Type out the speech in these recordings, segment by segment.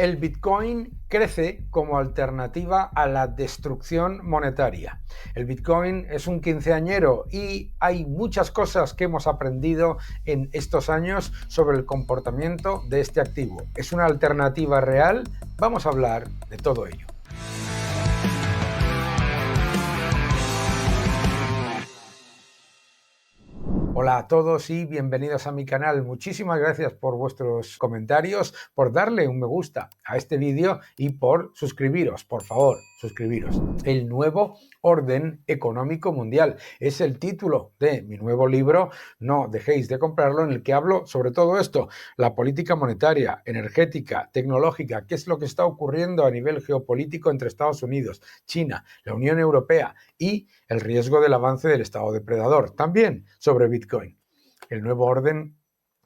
El Bitcoin crece como alternativa a la destrucción monetaria. El Bitcoin es un quinceañero y hay muchas cosas que hemos aprendido en estos años sobre el comportamiento de este activo. ¿Es una alternativa real? Vamos a hablar de todo ello. Hola a todos y bienvenidos a mi canal. Muchísimas gracias por vuestros comentarios, por darle un me gusta a este vídeo y por suscribiros, por favor, suscribiros. El nuevo orden económico mundial es el título de mi nuevo libro. No dejéis de comprarlo, en el que hablo sobre todo esto: la política monetaria, energética, tecnológica, qué es lo que está ocurriendo a nivel geopolítico entre Estados Unidos, China, la Unión Europea y el riesgo del avance del Estado depredador. También sobre Bitcoin, el nuevo orden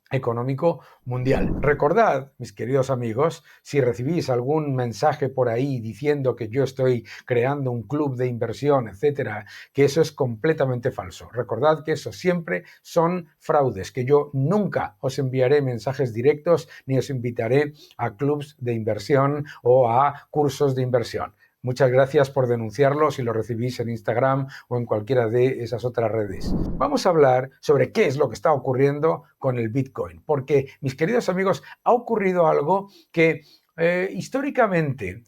económico mundial. Recordad, mis queridos amigos, si recibís algún mensaje por ahí diciendo que yo estoy creando un club de inversión, etcétera, que eso es completamente falso. Recordad que eso siempre son fraudes, que yo nunca os enviaré mensajes directos ni os invitaré a clubs de inversión o a cursos de inversión. Muchas gracias por denunciarlo si lo recibís en Instagram o en cualquiera de esas otras redes. Vamos a hablar sobre qué es lo que está ocurriendo con el Bitcoin, porque, mis queridos amigos, ha ocurrido algo que históricamente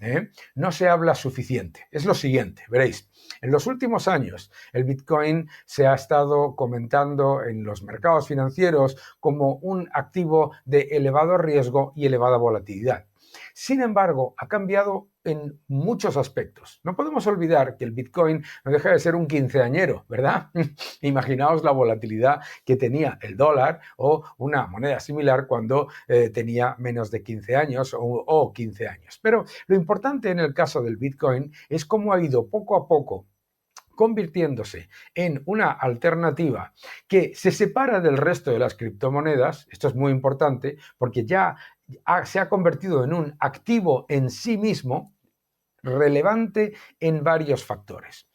no se habla suficiente. Es lo siguiente, veréis. En los últimos años, el Bitcoin se ha estado comentando en los mercados financieros como un activo de elevado riesgo y elevada volatilidad. Sin embargo, ha cambiado en muchos aspectos. No podemos olvidar que el Bitcoin no deja de ser un quinceañero, ¿verdad? Imaginaos la volatilidad que tenía el dólar o una moneda similar cuando tenía menos de 15 años o 15 años. Pero lo importante en el caso del Bitcoin es cómo ha ido poco a poco convirtiéndose en una alternativa que se separa del resto de las criptomonedas. Esto es muy importante porque ya se ha convertido en un activo en sí mismo, relevante en varios factores.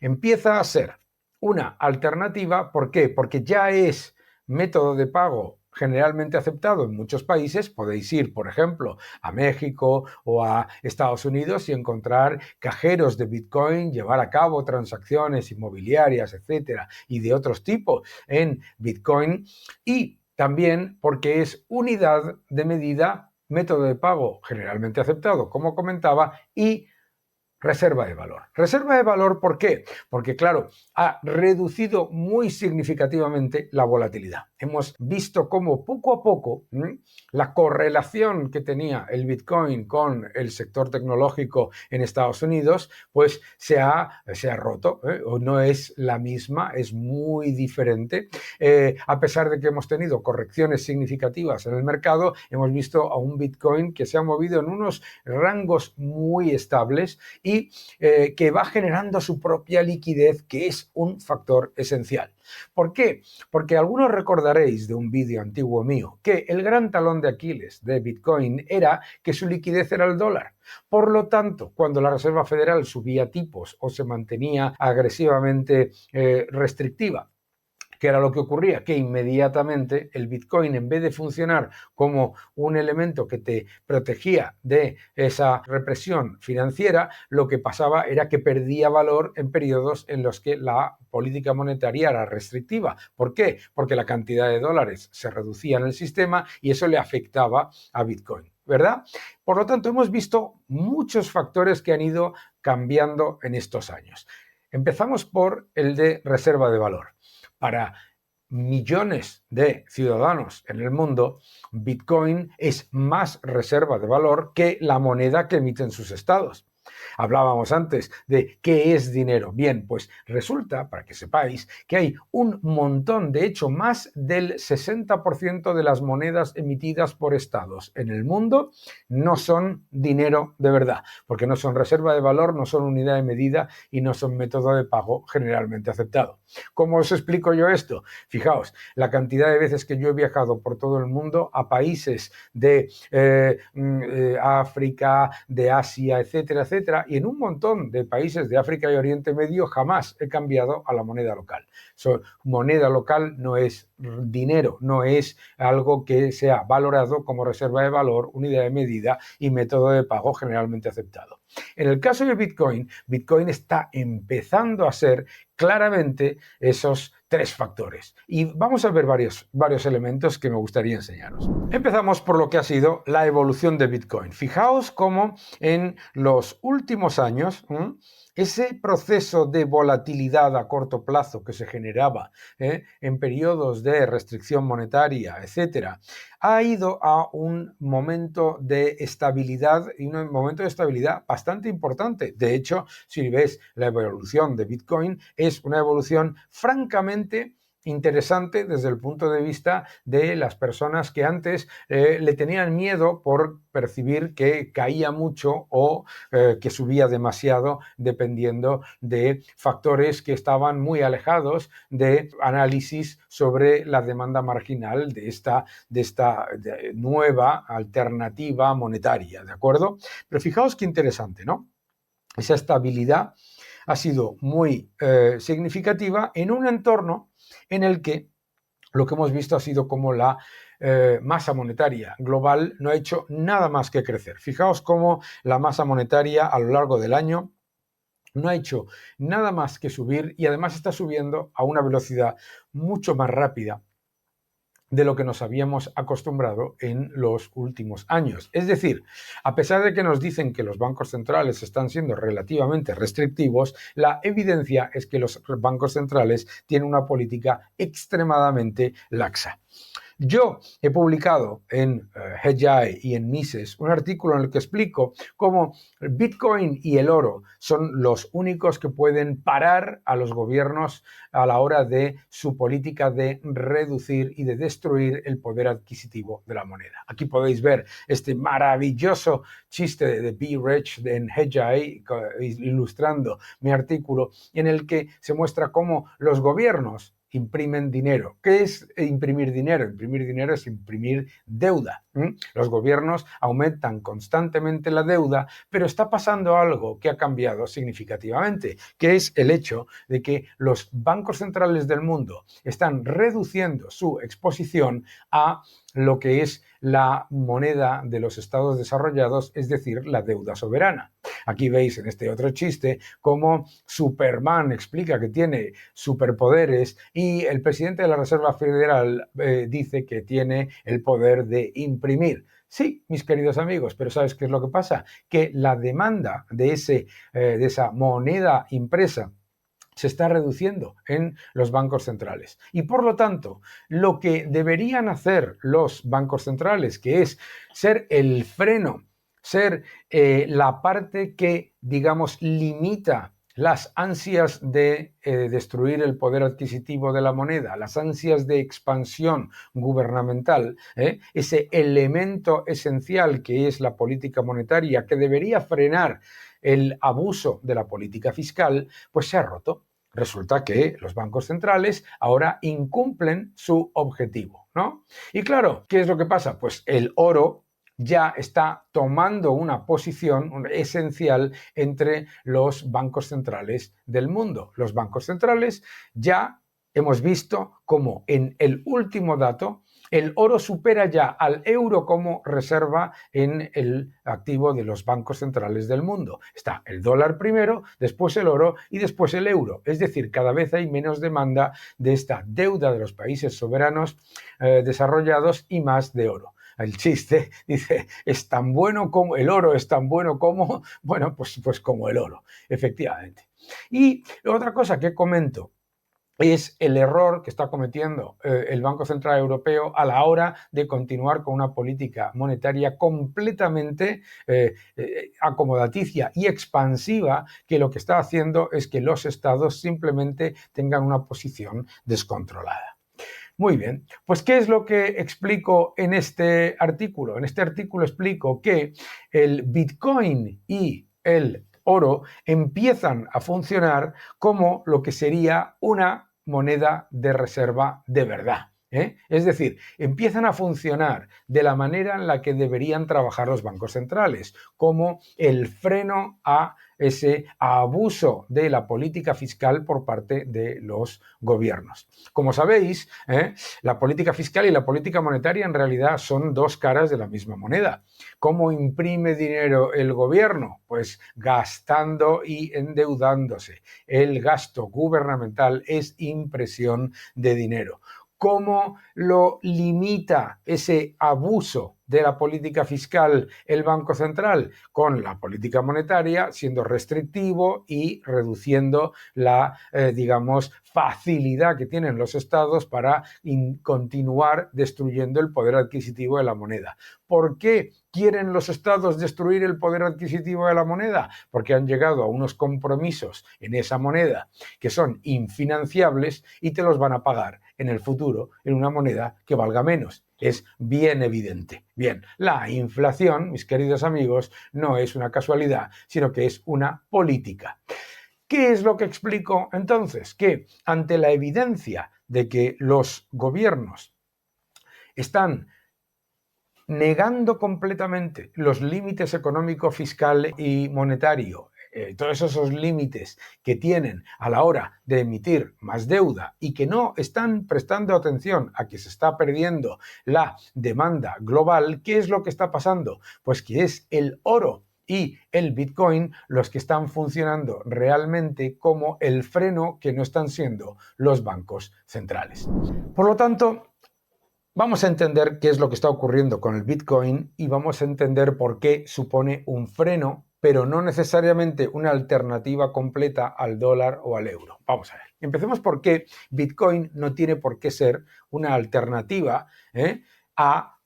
Empieza a ser una alternativa, ¿por qué? Porque ya es método de pago generalmente aceptado en muchos países. Podéis ir, por ejemplo, a México o a Estados Unidos y encontrar cajeros de Bitcoin, llevar a cabo transacciones inmobiliarias, etcétera, y de otros tipos en Bitcoin. Y también porque es unidad de medida, método de pago generalmente aceptado, como comentaba, y reserva de valor. Reserva de valor, ¿por qué? Porque, claro, ha reducido muy significativamente la volatilidad. Hemos visto cómo poco a poco la correlación que tenía el Bitcoin con el sector tecnológico en Estados Unidos, pues se ha roto, o no es la misma, es muy diferente. A pesar de que hemos tenido correcciones significativas en el mercado, hemos visto a un Bitcoin que se ha movido en unos rangos muy estables y que va generando su propia liquidez, que es un factor esencial. ¿Por qué? Porque algunos recordaréis de un vídeo antiguo mío que el gran talón de Aquiles de Bitcoin era que su liquidez era el dólar. Por lo tanto, cuando la Reserva Federal subía tipos o se mantenía agresivamente restrictiva, ¿qué era lo que ocurría? Que inmediatamente el Bitcoin, en vez de funcionar como un elemento que te protegía de esa represión financiera, lo que pasaba era que perdía valor en periodos en los que la política monetaria era restrictiva. ¿Por qué? Porque la cantidad de dólares se reducía en el sistema y eso le afectaba a Bitcoin, ¿verdad? Por lo tanto, hemos visto muchos factores que han ido cambiando en estos años. Empezamos por el de reserva de valor. Para millones de ciudadanos en el mundo, Bitcoin es más reserva de valor que la moneda que emiten sus estados. Hablábamos antes de qué es dinero. Bien, pues resulta, para que sepáis, que hay un montón, de hecho, más del 60% de las monedas emitidas por estados en el mundo no son dinero de verdad, porque no son reserva de valor, no son unidad de medida y no son método de pago generalmente aceptado. ¿Cómo os explico yo esto? Fijaos, la cantidad de veces que yo he viajado por todo el mundo a países de África, de Asia, etcétera, etcétera, etcétera, y en un montón de países de África y Oriente Medio jamás he cambiado a la moneda local. Moneda local no es dinero, no es algo que sea valorado como reserva de valor, unidad de medida y método de pago generalmente aceptado. En el caso de Bitcoin, Bitcoin está empezando a ser claramente esos tres factores. Y vamos a ver varios elementos que me gustaría enseñaros. Empezamos por lo que ha sido la evolución de Bitcoin. Fijaos cómo en los últimos años ese proceso de volatilidad a corto plazo que se generaba en periodos de restricción monetaria, etcétera, ha ido a un momento de estabilidad y un momento de estabilidad bastante importante. De hecho, si ves la evolución de Bitcoin, es una evolución francamente interesante desde el punto de vista de las personas que antes le tenían miedo por percibir que caía mucho o que subía demasiado dependiendo de factores que estaban muy alejados de análisis sobre la demanda marginal de esta nueva alternativa monetaria, ¿de acuerdo? Pero fijaos qué interesante, ¿no? Esa estabilidad ha sido muy significativa en un entorno en el que lo que hemos visto ha sido como la masa monetaria global no ha hecho nada más que crecer. Fijaos cómo la masa monetaria a lo largo del año no ha hecho nada más que subir y además está subiendo a una velocidad mucho más rápida de lo que nos habíamos acostumbrado en los últimos años. Es decir, a pesar de que nos dicen que los bancos centrales están siendo relativamente restrictivos, la evidencia es que los bancos centrales tienen una política extremadamente laxa. Yo he publicado en Hedgeye y en Mises un artículo en el que explico cómo el Bitcoin y el oro son los únicos que pueden parar a los gobiernos a la hora de su política de reducir y de destruir el poder adquisitivo de la moneda. Aquí podéis ver este maravilloso chiste de Be Rich en Hedgeye ilustrando mi artículo en el que se muestra cómo los gobiernos imprimen dinero. ¿Qué es imprimir dinero? Imprimir dinero es imprimir deuda. Los gobiernos aumentan constantemente la deuda, pero está pasando algo que ha cambiado significativamente, que es el hecho de que los bancos centrales del mundo están reduciendo su exposición a lo que es la moneda de los estados desarrollados, es decir, la deuda soberana. Aquí veis en este otro chiste cómo Superman explica que tiene superpoderes y el presidente de la Reserva Federal dice que tiene el poder de imprimir. Sí, mis queridos amigos, pero ¿sabes qué es lo que pasa? Que la demanda de esa moneda impresa se está reduciendo en los bancos centrales. Y por lo tanto, lo que deberían hacer los bancos centrales, que es ser el freno, ser la parte que, digamos, limita las ansias de destruir el poder adquisitivo de la moneda, las ansias de expansión gubernamental, ese elemento esencial que es la política monetaria, que debería frenar el abuso de la política fiscal, pues se ha roto. Resulta que los bancos centrales ahora incumplen su objetivo, ¿no? Y claro, ¿qué es lo que pasa? Pues el oro ya está tomando una posición esencial entre los bancos centrales del mundo. Los bancos centrales ya hemos visto como en el último dato el oro supera ya al euro como reserva en el activo de los bancos centrales del mundo. Está el dólar primero, después el oro y después el euro. Es decir, cada vez hay menos demanda de esta deuda de los países soberanos desarrollados y más de oro. El chiste dice, es tan bueno como el oro, es tan bueno como, bueno, pues como el oro, efectivamente. Y otra cosa que comento es el error que está cometiendo el Banco Central Europeo a la hora de continuar con una política monetaria completamente acomodaticia y expansiva, que lo que está haciendo es que los estados simplemente tengan una posición descontrolada. Muy bien, pues ¿qué es lo que explico en este artículo? En este artículo explico que el Bitcoin y el oro empiezan a funcionar como lo que sería una moneda de reserva de verdad. Es decir, empiezan a funcionar de la manera en la que deberían trabajar los bancos centrales, como el freno a ese abuso de la política fiscal por parte de los gobiernos. Como sabéis, la política fiscal y la política monetaria en realidad son dos caras de la misma moneda. ¿Cómo imprime dinero el gobierno? Pues gastando y endeudándose. El gasto gubernamental es impresión de dinero. ¿Cómo lo limita ese abuso de la política fiscal el Banco Central? Con la política monetaria siendo restrictivo y reduciendo la, digamos, facilidad que tienen los estados para continuar destruyendo el poder adquisitivo de la moneda. ¿Por qué quieren los estados destruir el poder adquisitivo de la moneda? Porque han llegado a unos compromisos en esa moneda que son infinanciables y te los van a pagar en el futuro en una moneda que valga menos. Es bien evidente. Bien, la inflación, mis queridos amigos, no es una casualidad, sino que es una política. ¿Qué es lo que explico entonces? Que ante la evidencia de que los gobiernos están negando completamente los límites económico, fiscal y monetario, todos esos límites que tienen a la hora de emitir más deuda y que no están prestando atención a que se está perdiendo la demanda global, ¿qué es lo que está pasando? Pues que es el oro y el Bitcoin los que están funcionando realmente como el freno que no están siendo los bancos centrales. Por lo tanto, vamos a entender qué es lo que está ocurriendo con el Bitcoin y vamos a entender por qué supone un freno, pero no necesariamente una alternativa completa al dólar o al euro. Vamos a ver. Empecemos por qué Bitcoin no tiene por qué ser una alternativa a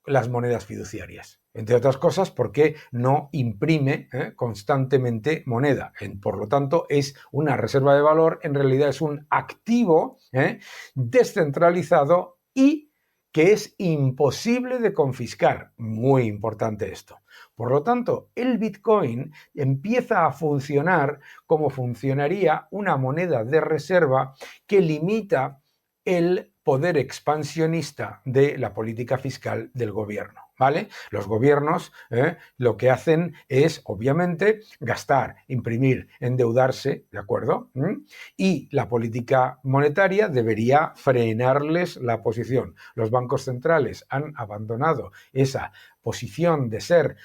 las monedas fiduciarias. Entre otras cosas, porque no imprime constantemente moneda. Por lo tanto, es una reserva de valor, en realidad es un activo descentralizado y que es imposible de confiscar. Muy importante esto. Por lo tanto, el Bitcoin empieza a funcionar como funcionaría una moneda de reserva que limita el poder expansionista de la política fiscal del gobierno. ¿Vale? Los gobiernos lo que hacen es, obviamente, gastar, imprimir, endeudarse, ¿de acuerdo? Y la política monetaria debería frenarles la posición. Los bancos centrales han abandonado esa posición de ser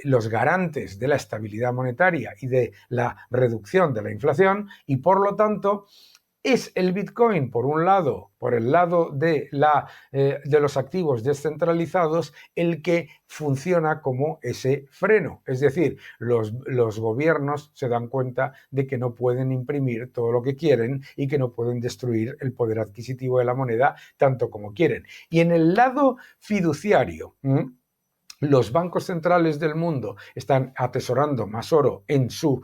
los garantes de la estabilidad monetaria y de la reducción de la inflación y, por lo tanto, es el Bitcoin, por un lado, por el lado de los activos descentralizados, el que funciona como ese freno. Es decir, los gobiernos se dan cuenta de que no pueden imprimir todo lo que quieren y que no pueden destruir el poder adquisitivo de la moneda tanto como quieren. Y en el lado fiduciario, los bancos centrales del mundo están atesorando más oro en su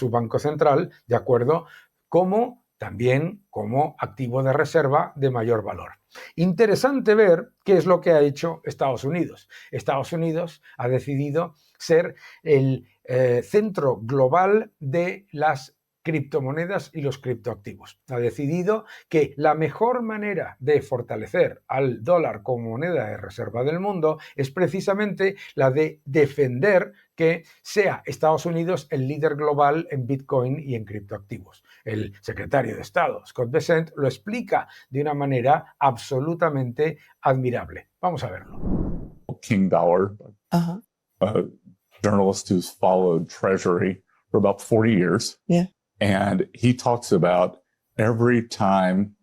banco central, ¿de acuerdo? También como activo de reserva de mayor valor. Interesante ver qué es lo que ha hecho Estados Unidos. Estados Unidos ha decidido ser el centro global de las criptomonedas y los criptoactivos. Ha decidido que la mejor manera de fortalecer al dólar como moneda de reserva del mundo es precisamente la de defender que sea Estados Unidos el líder global en Bitcoin y en criptoactivos. El secretario de Estado, Scott Bessent, lo explica de una manera absolutamente admirable. Vamos a verlo. King Bauer, a journalist who's followed Treasury for about 40 years. Yeah. And he talks about every time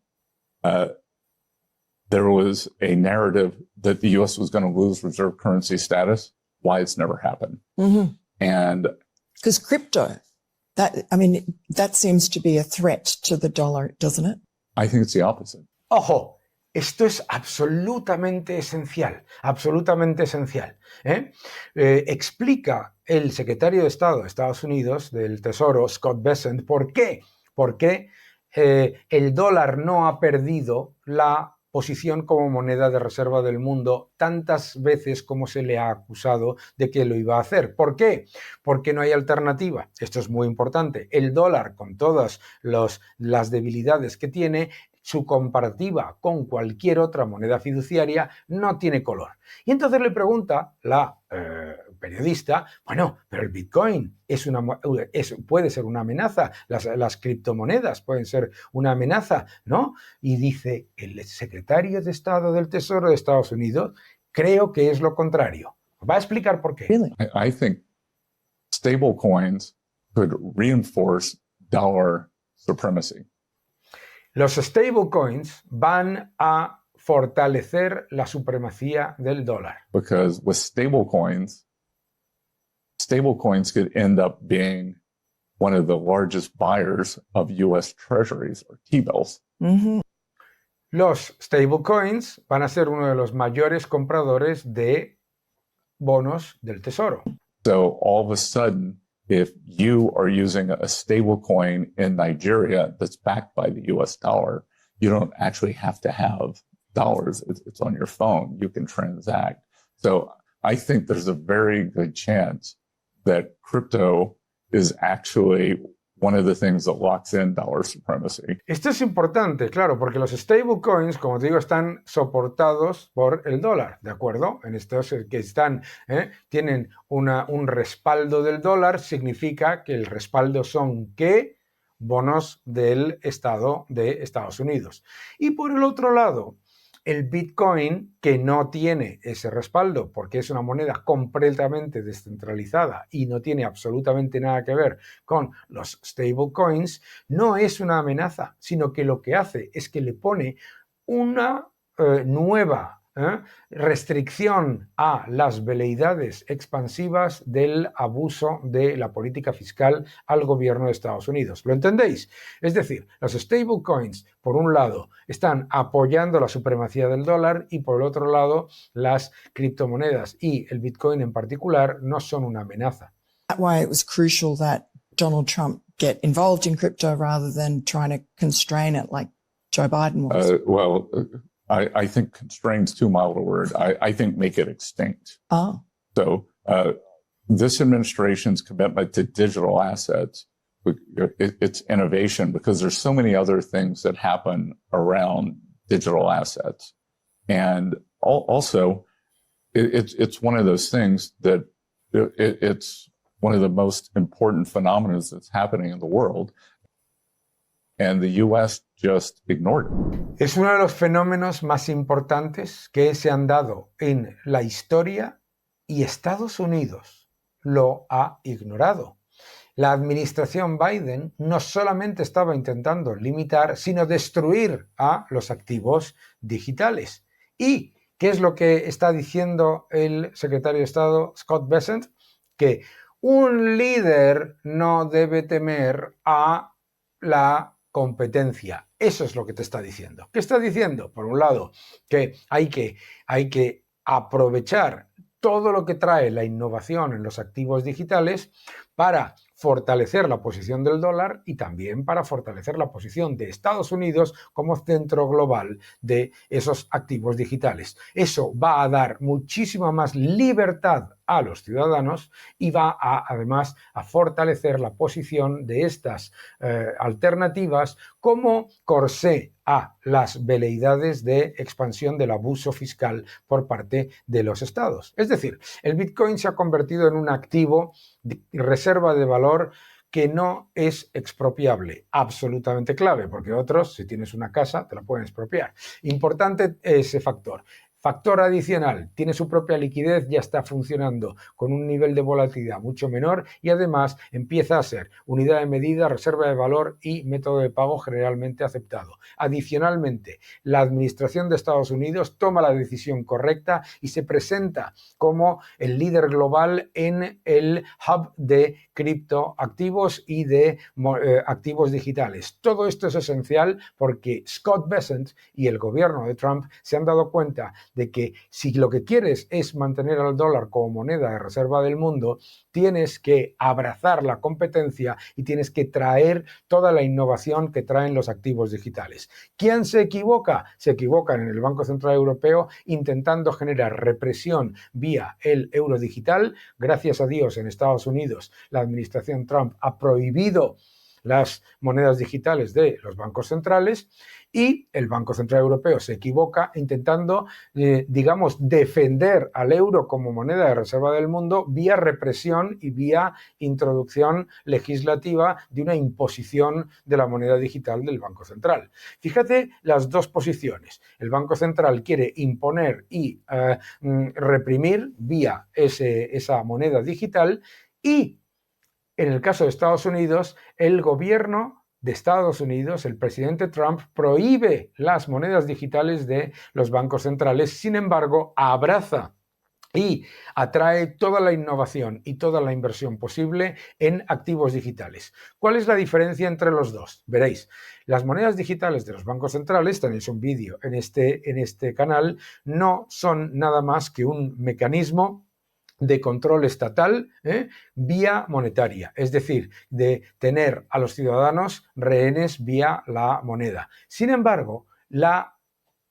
there was a narrative that the U.S. was going to lose reserve currency status, why it's never happened. Mm-hmm. And because crypto, that seems to be a threat to the dollar, doesn't it? I think it's the opposite. Ojo, esto es absolutamente esencial, absolutamente esencial. Explica el secretario de Estado de Estados Unidos, del Tesoro, Scott Bessent, ¿por qué? Porque el dólar no ha perdido la posición como moneda de reserva del mundo tantas veces como se le ha acusado de que lo iba a hacer. ¿Por qué? Porque no hay alternativa. Esto es muy importante. El dólar, con todas las debilidades que tiene, su comparativa con cualquier otra moneda fiduciaria no tiene color. Y entonces le pregunta la periodista, bueno, pero el Bitcoin puede ser una amenaza, las criptomonedas pueden ser una amenaza, ¿no? Y dice, el secretario de Estado del Tesoro de Estados Unidos, creo que es lo contrario. ¿Va a explicar por qué? Really? I think stable coins could reinforce dollar supremacy. Los stablecoins van a fortalecer la supremacía del dólar. Because with stablecoins could end up being one of the largest buyers of U.S. Treasuries or T-bills. Mm-hmm. Los stablecoins van a ser uno de los mayores compradores de bonos del tesoro. So all of a sudden, if you are using a stablecoin in Nigeria that's backed by the US dollar, you don't actually have to have dollars. It's on your phone. You can transact. So I think there's a very good chance that crypto is actually one of the things that locks in dollar supremacy. Esto es importante, claro, porque los stablecoins, como te digo, están soportados por el dólar, ¿de acuerdo? En estos que tienen un respaldo del dólar, significa que el respaldo son ¿qué? Bonos del Estado de Estados Unidos. Y por el otro lado, el Bitcoin, que no tiene ese respaldo porque es una moneda completamente descentralizada y no tiene absolutamente nada que ver con los stablecoins, no es una amenaza, sino que lo que hace es que le pone una nueva restricción a las veleidades expansivas del abuso de la política fiscal al gobierno de Estados Unidos. ¿Lo entendéis? Es decir, los stablecoins, por un lado, están apoyando la supremacía del dólar y por el otro lado, las criptomonedas y el Bitcoin en particular no son una amenaza. That way it was crucial that Donald Trump get involved in crypto rather than trying to constrain it like Joe Biden was. I think constrain's too mild a word. I think make it extinct. Oh. So this administration's commitment to digital assets, it's innovation because there's so many other things that happen around digital assets. And also, it's one of those things that it's one of the most important phenomena that's happening in the world. And the U.S. just ignored it. Es uno de los fenómenos más importantes que se han dado en la historia y Estados Unidos lo ha ignorado. La administración Biden no solamente estaba intentando limitar, sino destruir a los activos digitales. ¿Y qué es lo que está diciendo el secretario de Estado, Scott Bessent? Que un líder no debe temer a la competencia. Eso es lo que te está diciendo. ¿Qué está diciendo? Por un lado, que hay que aprovechar todo lo que trae la innovación en los activos digitales para fortalecer la posición del dólar y también para fortalecer la posición de Estados Unidos como centro global de esos activos digitales. Eso va a dar muchísima más libertad a los ciudadanos y va además a fortalecer la posición de estas alternativas como corsé a las veleidades de expansión del abuso fiscal por parte de los estados. Es decir, el Bitcoin se ha convertido en un activo de reserva de valor que no es expropiable, absolutamente clave, porque otros, si tienes una casa, te la pueden expropiar. Importante ese factor. Factor adicional, tiene su propia liquidez, ya está funcionando con un nivel de volatilidad mucho menor y además empieza a ser unidad de medida, reserva de valor y método de pago generalmente aceptado. Adicionalmente, la administración de Estados Unidos toma la decisión correcta y se presenta como el líder global en el hub de criptoactivos y de activos digitales. Todo esto es esencial porque Scott Bessent y el gobierno de Trump se han dado cuenta de que si lo que quieres es mantener al dólar como moneda de reserva del mundo, tienes que abrazar la competencia y tienes que traer toda la innovación que traen los activos digitales. ¿Quién se equivoca? Se equivocan en el Banco Central Europeo intentando generar represión vía el euro digital. Gracias a Dios, en Estados Unidos, la administración Trump ha prohibido las monedas digitales de los bancos centrales Y el Banco Central Europeo se equivoca intentando, digamos, defender al euro como moneda de reserva del mundo vía represión y vía introducción legislativa de una imposición de la moneda digital del Banco Central. Fíjate las dos posiciones. El Banco Central quiere imponer y reprimir vía esa moneda digital, y en el caso de Estados Unidos, el gobierno de Estados Unidos, el presidente Trump, prohíbe las monedas digitales de los bancos centrales. Sin embargo, abraza y atrae toda la innovación y toda la inversión posible en activos digitales. ¿Cuál es la diferencia entre los dos? Veréis, las monedas digitales de los bancos centrales, tenéis un vídeo en este canal, no son nada más que un mecanismo de control estatal vía monetaria, es decir, de tener a los ciudadanos rehenes vía la moneda. Sin embargo, la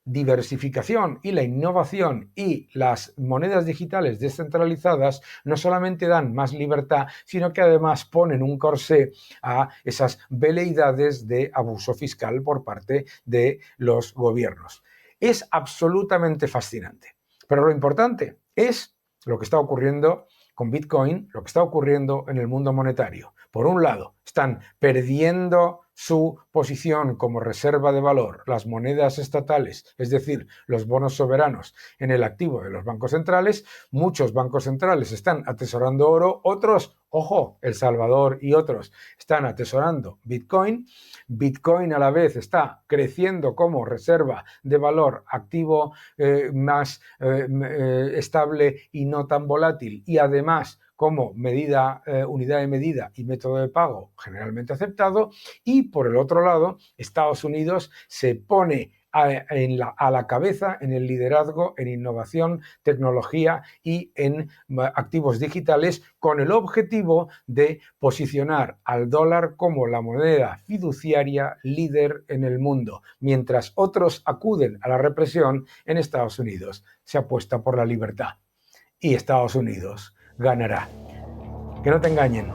diversificación y la innovación y las monedas digitales descentralizadas no solamente dan más libertad, sino que además ponen un corsé a esas veleidades de abuso fiscal por parte de los gobiernos. Es absolutamente fascinante. Pero lo importante es lo que está ocurriendo con Bitcoin, lo que está ocurriendo en el mundo monetario. Por un lado, están perdiendo su posición como reserva de valor las monedas estatales, es decir, los bonos soberanos en el activo de los bancos centrales. Muchos bancos centrales están atesorando oro, otros, ojo, El Salvador y otros, están atesorando Bitcoin. Bitcoin a la vez está creciendo como reserva de valor, activo más estable y no tan volátil, y además como medida, unidad de medida y método de pago generalmente aceptado. Y por el otro lado, Estados Unidos se pone a la cabeza en el liderazgo en innovación, tecnología y en activos digitales, con el objetivo de posicionar al dólar como la moneda fiduciaria líder en el mundo. Mientras otros acuden a la represión, en Estados Unidos se apuesta por la libertad. Y Estados Unidos ganará. Que no te engañen.